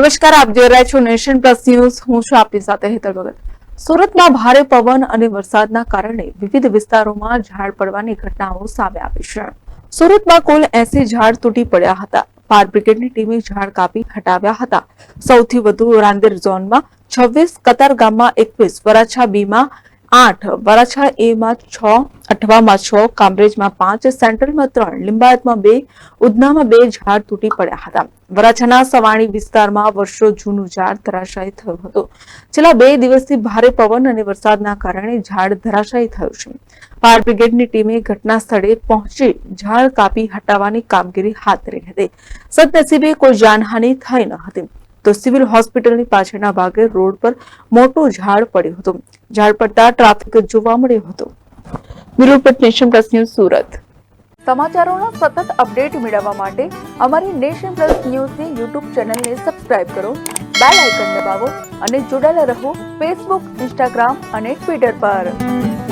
નમસ્કાર, આપ જોઈ રહ્યા છો નેશન પ્લસ ન્યૂઝ. હું છું આપની સાથે હેતલ ભગત. સુરતમાં ભારે પવન અને વરસાદના કારણે વિવિધ વિસ્તારોમાં ઝાડ પડવાની ઘટનાઓ સામે આવી છે. સુરતમાં કુલ 80 ઝાડ તૂટી પડ્યા હતા. ફાયર બ્રિગેડની ટીમે ઝાડ કાપી હટાવ્યા હતા. સૌથી વધુ રાંદેર ઝોનમાં 26, કતારગામમાં 21, વરાછા બીમાં 8, વરાછા એમાં 6, અઠવામાં 6, કામરેજમાં 5, સેન્ટ્રલમાં 3, લિંબાયતમાં 2, ઉધનામાં 2 ઝાડ તૂટી પડ્યા હતા. વરાછાના સવાણી વિસ્તારમાં વર્ષો જૂનું ઝાડ ધરાશાયી થયું હતું. છેલ્લા 2 દિવસથી ભારે પવન અને વરસાદના કારણે ઝાડ ધરાશાયી થયું છે. ફાયર બ્રિગેડની ટીમે ઘટના સ્થળે પહોંચી ઝાડ કાપી હટાવવાની કામગીરી હાથ ધરી હતી. સદનસીબે કોઈ જાનહાનિ થઈ ન હતી. તો સિવિલ હોસ્પિટલની પાછળના ભાગે રોડ પર મોટું ઝાડ પડ્યું હતું. ઝાડ પડતા ટ્રાફિક જોવા મળ્યો હતો. Bureau report, nation plus news, Surat. સમાચારોના સતત અપડેટ મેળવવા માટે અમારી નેશન પ્લસ ન્યૂઝની યુટ્યુબ ચેનલને સબસ્ક્રાઇબ કરો, બેલ આઇકન દબાવો અને જોડાયેલા રહો ફેસબુક, ઇન્સ્ટાગ્રામ અને ટ્વિટર પર.